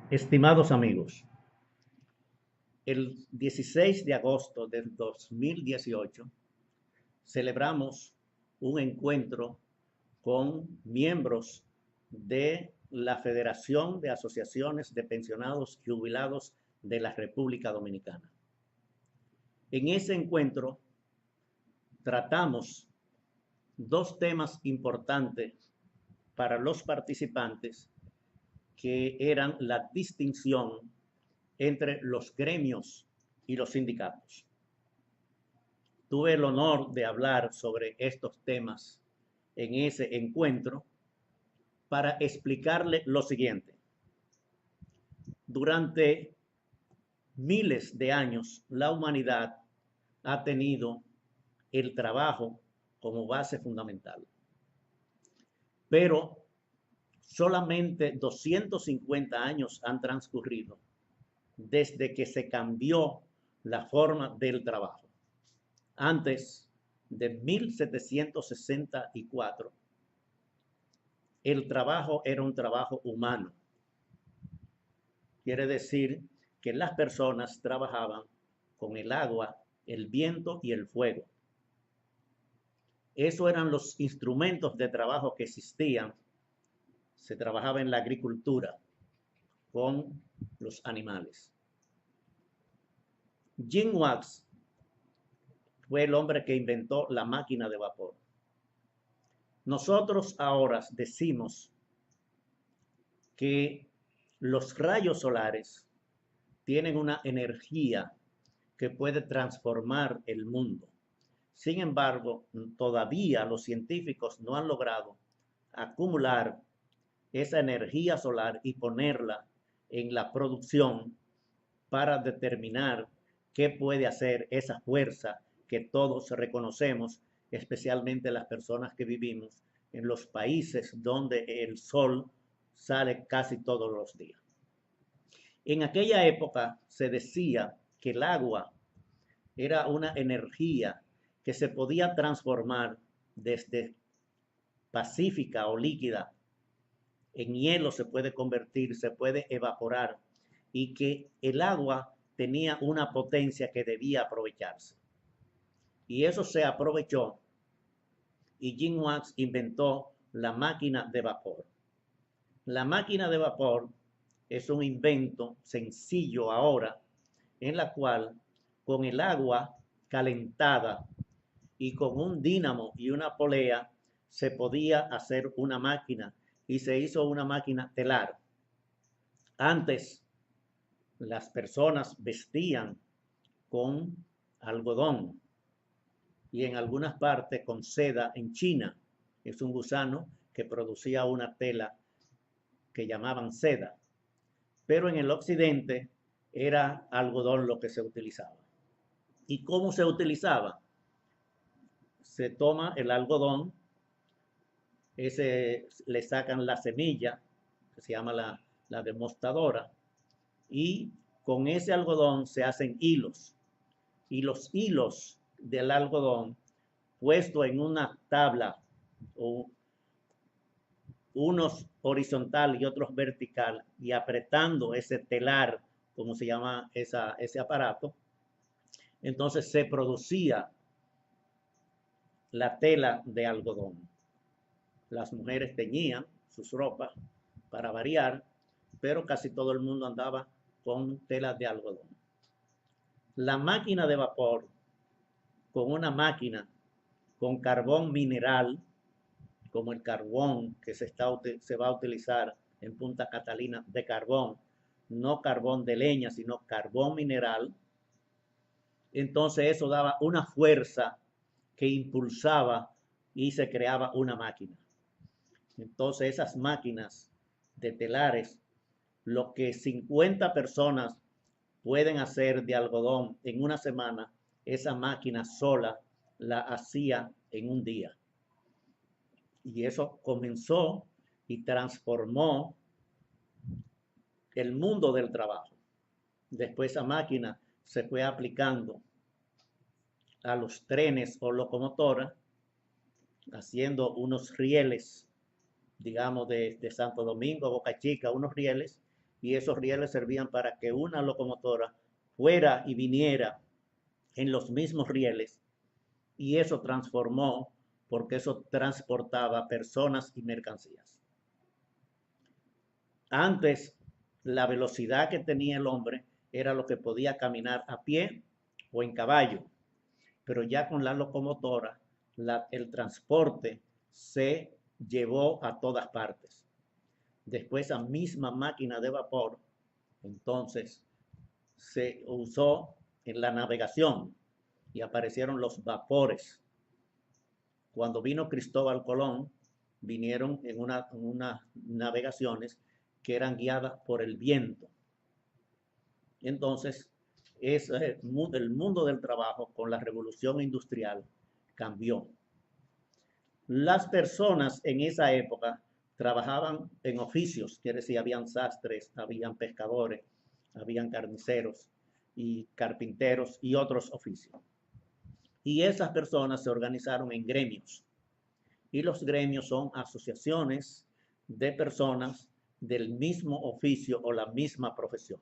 Estimados amigos, el 16 de agosto del 2018 celebramos un encuentro con miembros de la Federación de Asociaciones de Pensionados y Jubilados de la República Dominicana. En ese encuentro tratamos dos temas importantes para los participantes, que eran la distinción entre los gremios y los sindicatos. Tuve el honor de hablar sobre estos temas en ese encuentro para explicarle lo siguiente. Durante miles de años, la humanidad ha tenido el trabajo como base fundamental, pero solamente 250 años han transcurrido desde que se cambió la forma del trabajo. Antes de 1764, el trabajo era un trabajo humano. Quiere decir que las personas trabajaban con el agua, el viento y el fuego. Esos eran los instrumentos de trabajo que existían. Se trabajaba en la agricultura con los animales. Jim Wax fue el hombre que inventó la máquina de vapor. Nosotros ahora decimos que los rayos solares tienen una energía que puede transformar el mundo. Sin embargo, todavía los científicos no han logrado acumular esa energía solar y ponerla en la producción para determinar qué puede hacer esa fuerza que todos reconocemos, especialmente las personas que vivimos en los países donde el sol sale casi todos los días. En aquella época se decía que el agua era una energía que se podía transformar desde pacífica o líquida en hielo, se puede convertir, se puede evaporar, y que el agua tenía una potencia que debía aprovecharse. Y eso se aprovechó, y Jim Wax inventó la máquina de vapor. La máquina de vapor es un invento sencillo ahora, en la cual con el agua calentada y con un dínamo y una polea se podía hacer una máquina, y se hizo una máquina telar. Antes las personas vestían con algodón y en algunas partes con seda en China. Es un gusano que producía una tela que llamaban seda, pero en el occidente era algodón lo que se utilizaba. ¿Y cómo se utilizaba? Se toma el algodón, le sacan la semilla, que se llama la demostadora, y con ese algodón se hacen hilos. Y los hilos del algodón, puesto en una tabla, o unos horizontal y otros vertical, y apretando ese telar, como se llama ese aparato, entonces se producía la tela de algodón. Las mujeres teñían sus ropas para variar, pero casi todo el mundo andaba con telas de algodón. La máquina de vapor, con una máquina con carbón mineral, como el carbón que se va a utilizar en Punta Catalina, de carbón, no carbón de leña, sino carbón mineral. Entonces eso daba una fuerza que impulsaba y se creaba una máquina. Entonces esas máquinas de telares, lo que 50 personas pueden hacer de algodón en una semana, esa máquina sola la hacía en un día. Y eso comenzó y transformó el mundo del trabajo. Después esa máquina se fue aplicando a los trenes o locomotoras, haciendo unos rieles, digamos, de Santo Domingo a Boca Chica, unos rieles, y esos rieles servían para que una locomotora fuera y viniera en los mismos rieles, y eso transformó porque eso transportaba personas y mercancías. Antes, la velocidad que tenía el hombre era lo que podía caminar a pie o en caballo, pero ya con la locomotora, el transporte se llevó a todas partes. Después, esa misma máquina de vapor, entonces, se usó en la navegación y aparecieron los vapores. Cuando vino Cristóbal Colón, vinieron en unas navegaciones que eran guiadas por el viento. Entonces, el mundo del trabajo con la revolución industrial cambió. Las personas en esa época trabajaban en oficios, quiere decir, habían sastres, habían pescadores, habían carniceros y carpinteros y otros oficios. Y esas personas se organizaron en gremios. Y los gremios son asociaciones de personas del mismo oficio o la misma profesión.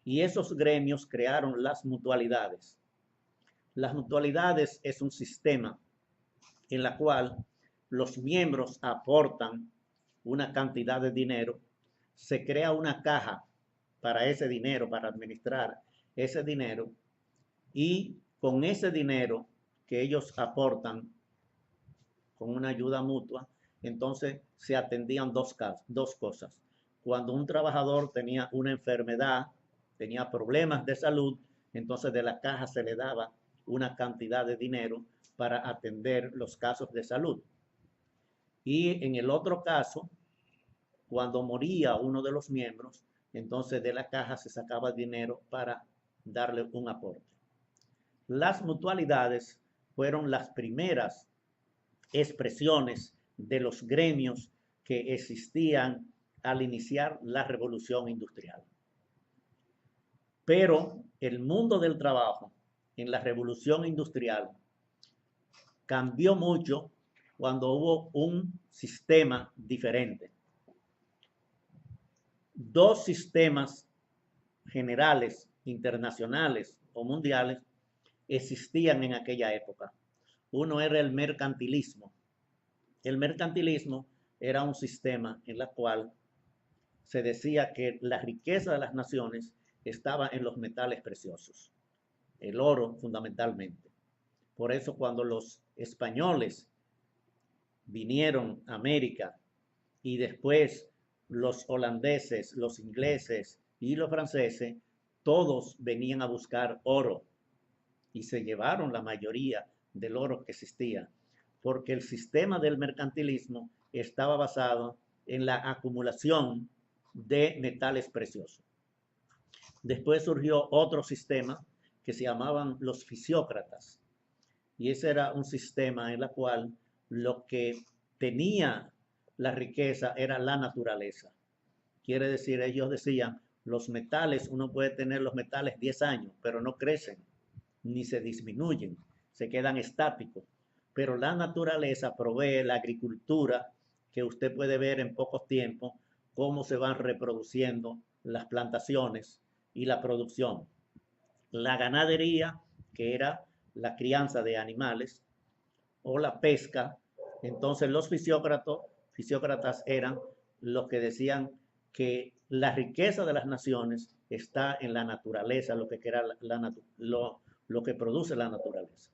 Y esos gremios crearon las mutualidades. Las mutualidades es un sistema en la cual los miembros aportan una cantidad de dinero, se crea una caja para ese dinero, para administrar ese dinero, y con ese dinero que ellos aportan con una ayuda mutua, entonces se atendían dos cosas. Cuando un trabajador tenía una enfermedad, tenía problemas de salud, entonces de la caja se le daba una cantidad de dinero para atender los casos de salud. Y en el otro caso, cuando moría uno de los miembros, entonces de la caja se sacaba dinero para darle un aporte. Las mutualidades fueron las primeras expresiones de los gremios que existían al iniciar la revolución industrial. Pero el mundo del trabajo en la revolución industrial cambió mucho cuando hubo un sistema diferente. Dos sistemas generales, internacionales o mundiales, existían en aquella época. Uno era el mercantilismo. El mercantilismo era un sistema en el cual se decía que la riqueza de las naciones estaba en los metales preciosos, el oro fundamentalmente. Por eso cuando los españoles vinieron a América y después los holandeses, los ingleses y los franceses, todos venían a buscar oro y se llevaron la mayoría del oro que existía, porque el sistema del mercantilismo estaba basado en la acumulación de metales preciosos. Después surgió otro sistema que se llamaban los fisiócratas, y ese era un sistema en el cual lo que tenía la riqueza era la naturaleza. Quiere decir, ellos decían, los metales, uno puede tener los metales 10 años, pero no crecen, ni se disminuyen, se quedan estáticos. Pero la naturaleza provee la agricultura que usted puede ver en pocos tiempos, cómo se van reproduciendo las plantaciones y la producción. La ganadería, que era la crianza de animales, o la pesca. Entonces los fisiócratas eran los que decían que la riqueza de las naciones está en la naturaleza, lo que produce la naturaleza.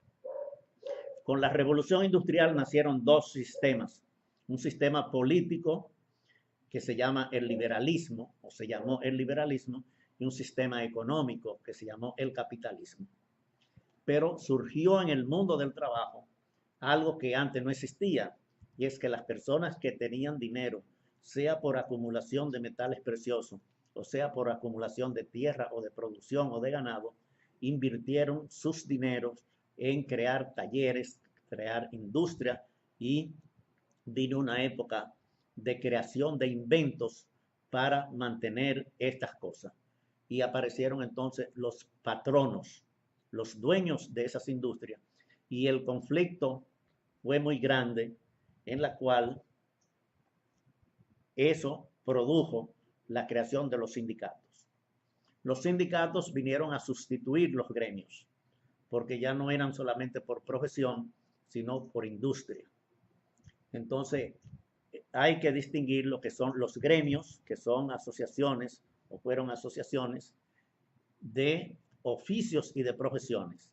Con la revolución industrial nacieron dos sistemas. Un sistema político que se llama el liberalismo, o se llamó el liberalismo, y un sistema económico que se llamó el capitalismo. Pero surgió en el mundo del trabajo algo que antes no existía, y es que las personas que tenían dinero, sea por acumulación de metales preciosos, o sea por acumulación de tierra o de producción o de ganado, invirtieron sus dineros en crear talleres, crear industria, y vino una época de creación de inventos para mantener estas cosas. Y aparecieron entonces los patronos, los dueños de esas industrias, y el conflicto fue muy grande, en la cual eso produjo la creación de los sindicatos. Los sindicatos vinieron a sustituir los gremios, porque ya no eran solamente por profesión, sino por industria. Entonces, hay que distinguir lo que son los gremios, que son asociaciones o fueron asociaciones de oficios y de profesiones,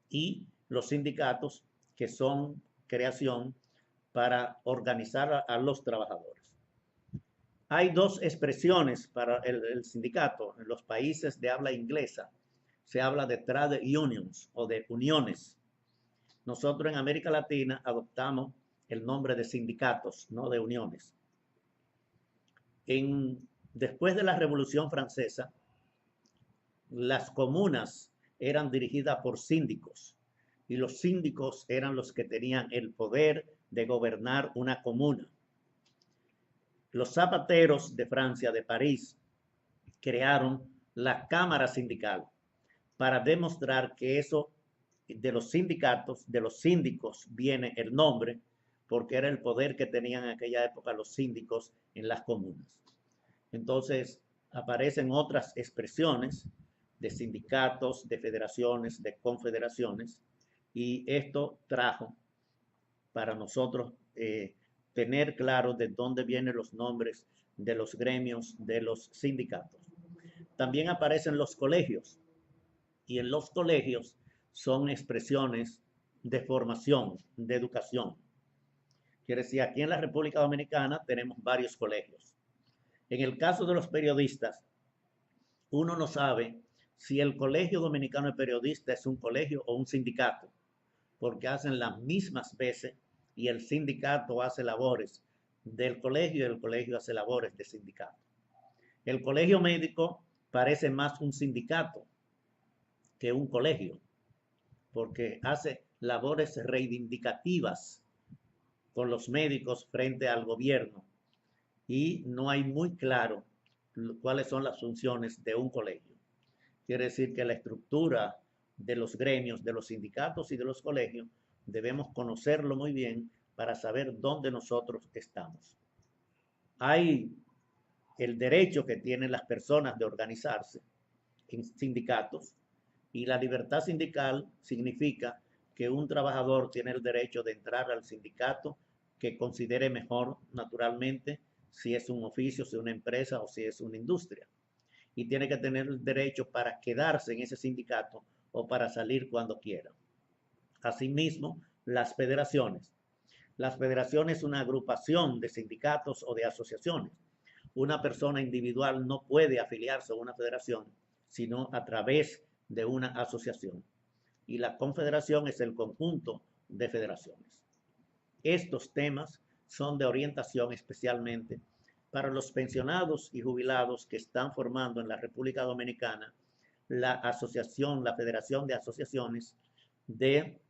y los sindicatos, que son creación para organizar a los trabajadores. Hay dos expresiones para el sindicato. En los países de habla inglesa se habla de trade unions o de uniones. Nosotros en América Latina adoptamos el nombre de sindicatos, no de uniones. Después de la Revolución Francesa, las comunas eran dirigidas por síndicos y los síndicos eran los que tenían el poder de gobernar una comuna. Los zapateros de Francia, de París, crearon la Cámara Sindical para demostrar que eso de los sindicatos, de los síndicos, viene el nombre, porque era el poder que tenían en aquella época los síndicos en las comunas. Entonces, aparecen otras expresiones de sindicatos, de federaciones, de confederaciones, y esto trajo para nosotros tener claro de dónde vienen los nombres de los gremios, de los sindicatos. También aparecen los colegios, y en los colegios son expresiones de formación, de educación. Quiere decir, aquí en la República Dominicana tenemos varios colegios. En el caso de los periodistas, uno no sabe si el Colegio Dominicano de Periodistas es un colegio o un sindicato, porque hacen las mismas veces y el sindicato hace labores del colegio y el colegio hace labores de sindicato. El colegio médico parece más un sindicato que un colegio, porque hace labores reivindicativas con los médicos frente al gobierno y no hay muy claro cuáles son las funciones de un colegio. Quiere decir que la estructura de los gremios, de los sindicatos y de los colegios, debemos conocerlo muy bien para saber dónde nosotros estamos. Hay el derecho que tienen las personas de organizarse en sindicatos, y la libertad sindical significa que un trabajador tiene el derecho de entrar al sindicato que considere mejor, naturalmente, si es un oficio, si es una empresa o si es una industria. Y tiene que tener el derecho para quedarse en ese sindicato o para salir cuando quiera. Asimismo, las federaciones. Las federaciones es una agrupación de sindicatos o de asociaciones. Una persona individual no puede afiliarse a una federación, sino a través de una asociación. Y la confederación es el conjunto de federaciones. Estos temas son de orientación especialmente para los pensionados y jubilados que están formando en la República Dominicana la asociación, la Federación de Asociaciones de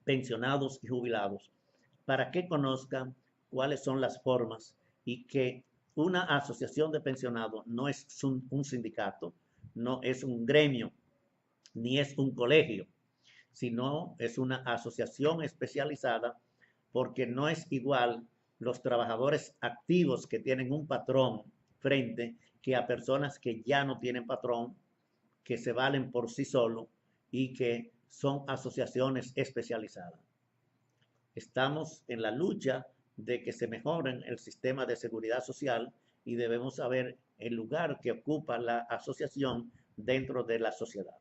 Pensionados y Jubilados, para que conozcan cuáles son las formas y que una asociación de pensionados no es un sindicato, no es un gremio, ni es un colegio, sino es una asociación especializada, porque no es igual los trabajadores activos que tienen un patrón frente que a personas que ya no tienen patrón, que se valen por sí solos y que son asociaciones especializadas. Estamos en la lucha de que se mejoren el sistema de seguridad social y debemos saber el lugar que ocupa la asociación dentro de la sociedad.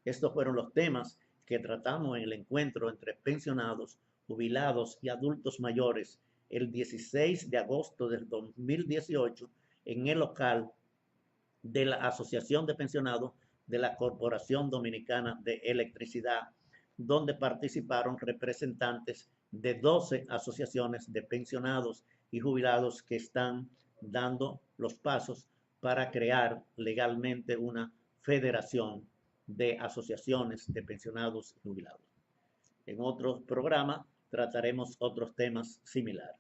Estos fueron los temas que tratamos en el encuentro entre pensionados, jubilados y adultos mayores el 16 de agosto del 2018 en el local de la Asociación de Pensionados de la Corporación Dominicana de Electricidad, donde participaron representantes de 12 asociaciones de pensionados y jubilados que están dando los pasos para crear legalmente una federación de asociaciones de pensionados y jubilados. En otros programas trataremos otros temas similares.